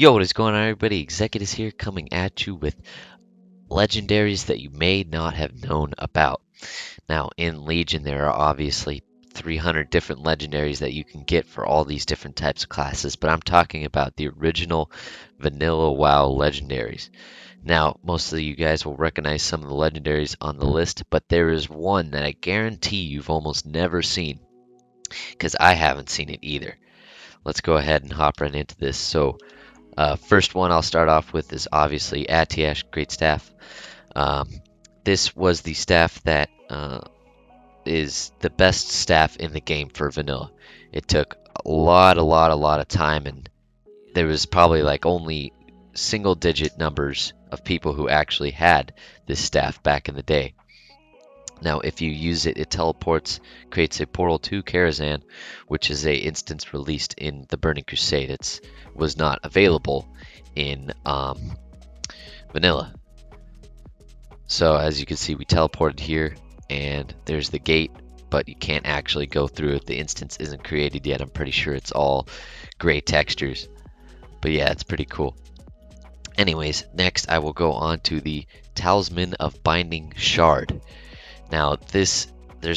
Yo, what is going on, everybody? Executives here coming at you with legendaries that you may not have known about. Now, in Legion, there are obviously 300 different legendaries that you can get for all these different types of classes, but I'm talking about the original vanilla WoW legendaries. Now, most of you guys will recognize some of the legendaries on the list, but there is one that I guarantee you've almost never seen, because I haven't seen it either. Let's go ahead and hop right into this. First one I'll start off with is obviously Atiash, great staff. Um, this was the staff that is the best staff in the game for vanilla. It took a lot of time, and there was probably like only single-digit numbers of people who actually had this staff back in the day. Now, if you use it, it teleports, creates a portal to Karazhan, which is a instance released in the Burning Crusade. It was not available in vanilla. So as you can see, we teleported here, and there's the gate, but you can't actually go through it. The instance isn't created yet. I'm pretty sure it's all gray textures. But yeah, it's pretty cool. Anyways, next I will go on to the Talisman of Binding Shard. Now there's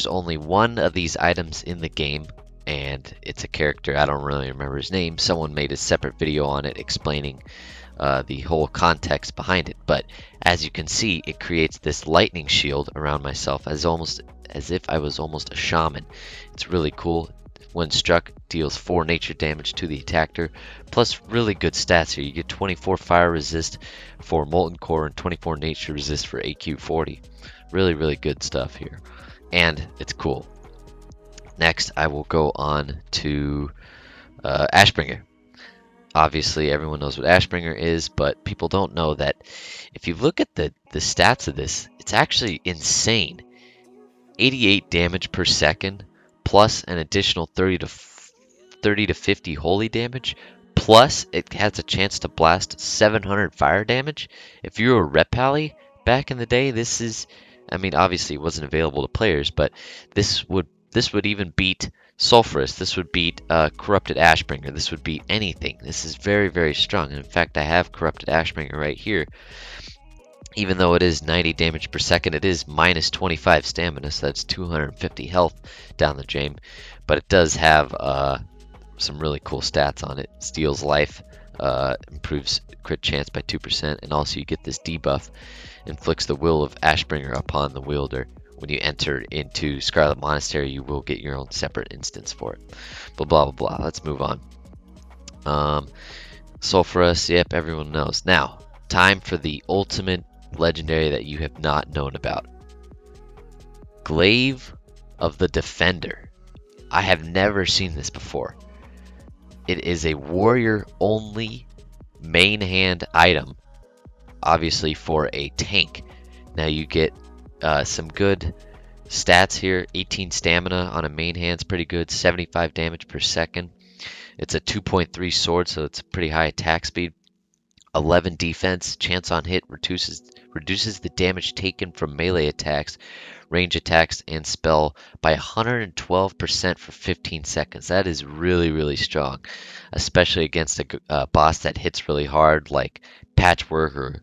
only one of these items in the game, and it's a character. I don't really remember his name. Someone made a separate video on it explaining the whole context behind it. But as you can see, it creates this lightning shield around myself as if I was almost a shaman. It's really cool. When struck, deals 4 nature damage to the attacker, plus really good stats here. You get 24 fire resist for molten core and 24 nature resist for AQ 40. Really good stuff here, and it's cool. Next, I will go on to Ashbringer. Obviously, everyone knows what Ashbringer is, but people don't know that if you look at the stats of this, it's actually insane. 88 damage per second, plus an additional 30 to 50 holy damage, plus it has a chance to blast 700 fire damage. If you're a rep pally back in the day, this is, I mean, obviously it wasn't available to players, but this would even beat Sulfurous. This would beat Corrupted Ashbringer. This would beat anything. This is very strong. In fact, I have Corrupted Ashbringer right here. Even though it is 90 damage per second, it is minus 25 stamina, so that's 250 health down the drain. But it does have some really cool stats on it. Steals life, improves crit chance by 2%, and also you get this debuff. Inflicts the will of Ashbringer upon the wielder. When you enter into Scarlet Monastery, you will get your own separate instance for it. Blah. Let's move on. Sulfurous, yep, everyone knows. Now, time for the ultimate legendary that you have not known about. Glaive of the Defender. I have never seen this before. It is a warrior-only main hand item, obviously for a tank. Now you get some good stats here. 18 stamina on a main hand's pretty good. 75 damage per second. It's a 2.3 sword, so it's a pretty high attack speed. 11 defense. Chance on hit reduces the damage taken from melee attacks, range attacks, and spell by 112% for 15 seconds. That is really strong, especially against a boss that hits really hard, like Patchwork or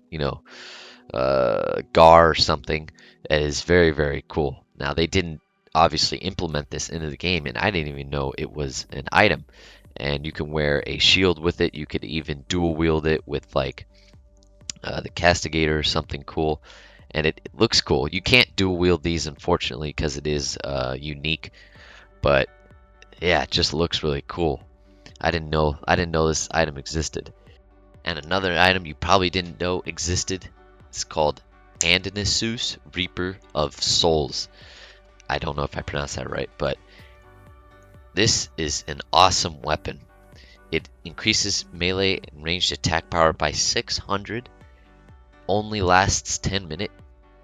Gar or something. It is very cool. Now, they didn't obviously implement this into the game, and I didn't even know it was an item. And you can wear a shield with it. You could even dual wield it with like the Castigator or something cool, and it looks cool. You can't dual wield these, unfortunately, because it is unique, but yeah, it just looks really cool. I didn't know this item existed. And another item you probably didn't know existed is called Andinisus, Reaper of Souls. I don't know if I pronounced that right, but this is an awesome weapon. It increases melee and ranged attack power by 600, only lasts 10 minutes,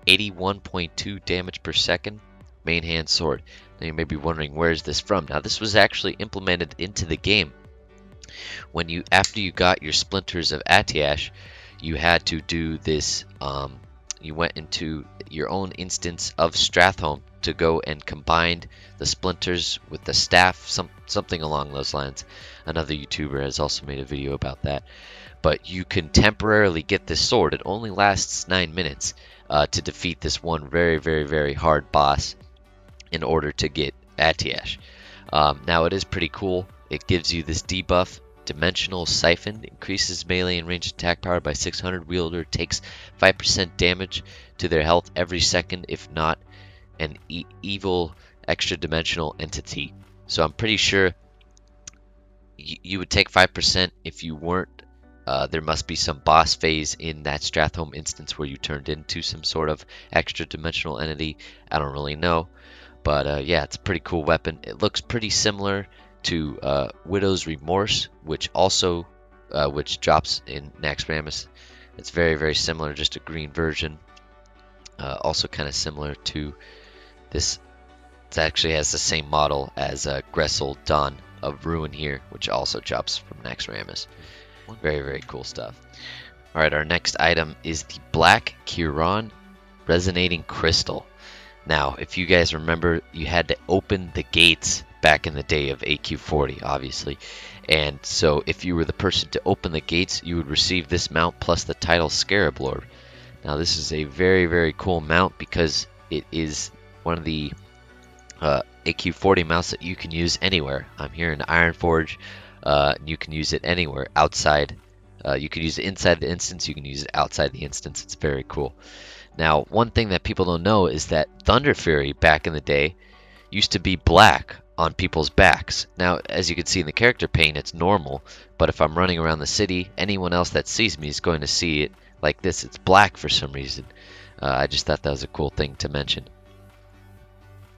81.2 damage per second, main hand sword. Now you may be wondering, where is this from? Now this was actually implemented into the game. After you got your Splinters of Atiash, you had to do this you went into your own instance of Strathholm to go and combine the splinters with the staff, something along those lines. Another YouTuber has also made a video about that. But you can temporarily get this sword. It only lasts 9 minutes to defeat this one very, very, very hard boss in order to get Atiash. Now it is pretty cool. It gives you this debuff. Dimensional Siphon increases melee and ranged attack power by 600. Wielder takes 5% damage to their health every second, if not an evil extra dimensional entity. So I'm pretty sure you would take 5% if you weren't. There must be some boss phase in that Strathholm instance where you turned into some sort of extra dimensional entity. I don't really know. But yeah, it's a pretty cool weapon. It looks pretty similar to Widow's Remorse, which drops in Naxxramas. It's very, very similar, just a green version. Also kind of similar to this. It actually has the same model as Gressel Dawn of Ruin here, which also drops from Naxxramas. Very, very cool stuff. Alright, our next item is the Black Kiran Resonating Crystal. Now, if you guys remember, you had to open the gates back in the day of AQ40, obviously. And so if you were the person to open the gates, you would receive this mount plus the title Scarab Lord. Now, this is a very, very cool mount because it is one of the AQ40 mounts that you can use anywhere. I'm here in Ironforge. You can use it anywhere outside. You can use it inside the instance. You can use it outside the instance. It's very cool. Now, one thing that people don't know is that Thunder Fury back in the day used to be black on people's backs. Now, as you can see in the character pane, it's normal, but if I'm running around the city, anyone else that sees me is going to see it like this. It's black for some reason. I just thought that was a cool thing to mention.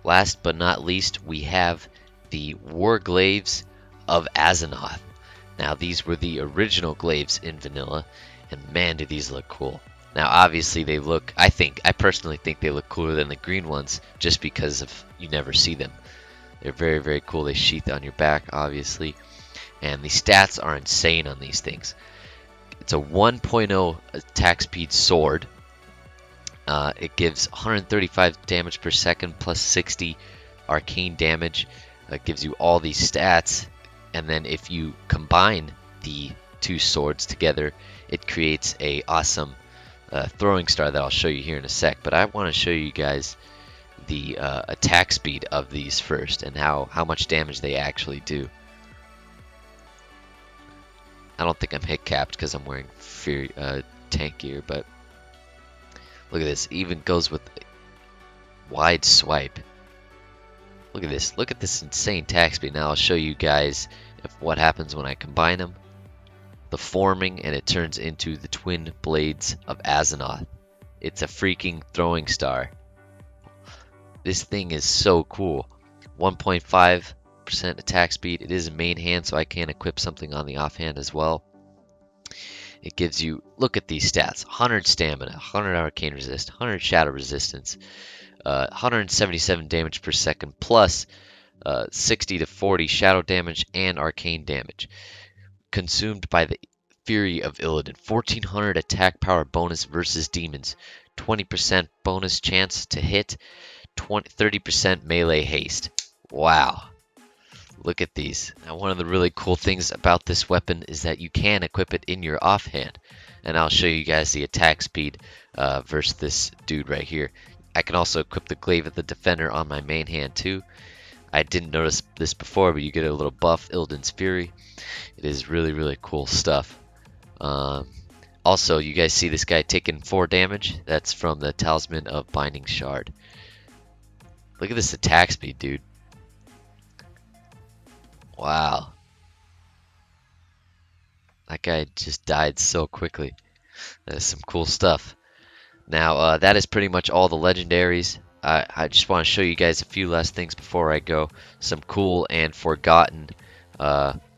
Last but not least, we have the Warglaives of Azzinoth. Now, these were the original glaives in vanilla, and man, do these look cool. Now, obviously, they look, I personally think they look cooler than the green ones just because of you never see them. They're very, very cool. They sheath on your back, obviously. And the stats are insane on these things. It's a 1.0 attack speed sword. It gives 135 damage per second plus 60 arcane damage. It gives you all these stats. And then if you combine the two swords together, it creates a awesome throwing star that I'll show you here in a sec. But I want to show you guys the attack speed of these first and how much damage they actually do. I don't think I'm hit capped because I'm wearing tank gear, but look at this. It even goes with wide swipe. Look at this. Look at this insane attack speed. Now I'll show you guys what happens when I combine them. The forming, and it turns into the twin blades of Azzinoth. It's a freaking throwing star. This thing is so cool. 1.5% attack speed. It is a main hand, so I can equip something on the offhand as well. It gives you, look at these stats, 100 stamina, 100 arcane resist, 100 shadow resistance, 177 damage per second, plus 60 to 40 shadow damage and arcane damage. Consumed by the Fury of Illidan. 1400 attack power bonus versus demons. 20% bonus chance to hit. 30% melee haste. Wow. Look at these. Now, one of the really cool things about this weapon is that you can equip it in your offhand. And I'll show you guys the attack speed versus this dude right here. I can also equip the Glaive of the Defender on my main hand too. I didn't notice this before, but you get a little buff, Illidan's Fury. It is really, really cool stuff. Also, you guys see this guy taking 4 damage? That's from the Talisman of Binding Shard. Look at this attack speed, dude. Wow. That guy just died so quickly. That is some cool stuff. Now, that is pretty much all the legendaries. I just want to show you guys a few last things before I go. Some cool and forgotten,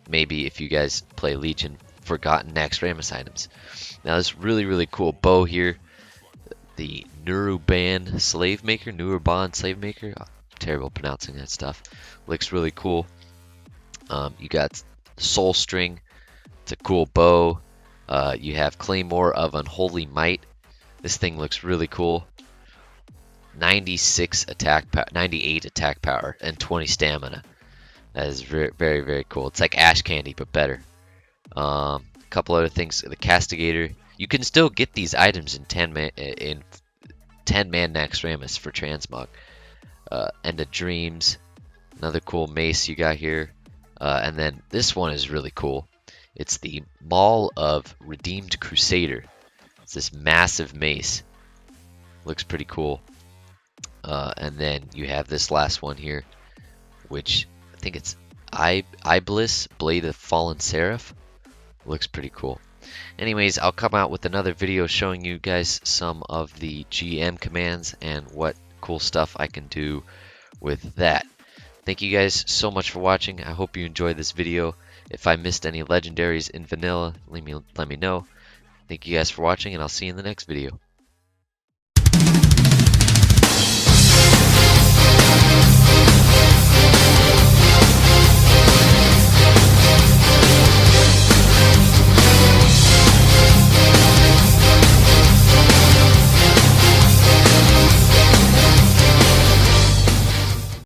maybe if you guys play Legion, forgotten Naxxramas items. Now, this really, really cool bow here. The Nuruban Slave Maker. Oh, terrible pronouncing that stuff. Looks really cool. You got Soul String. It's a cool bow. You have Claymore of Unholy Might. This thing looks really cool. 96 attack power, 98 attack power, and 20 stamina. That is very, very, very cool. It's like Ash Candy, but better. A couple other things. The Castigator. You can still get these items in 10-man Naxxramas for transmog. End of Dreams. Another cool mace you got here. And then this one is really cool. It's the Maul of Redeemed Crusader. It's this massive mace. Looks pretty cool. And then you have this last one here, which I think it's Iblis, Blade of Fallen Seraph. Looks pretty cool. Anyways, I'll come out with another video showing you guys some of the GM commands and what cool stuff I can do with that. Thank you guys so much for watching. I hope you enjoyed this video. If I missed any legendaries in vanilla, let me know. Thank you guys for watching, and I'll see you in the next video.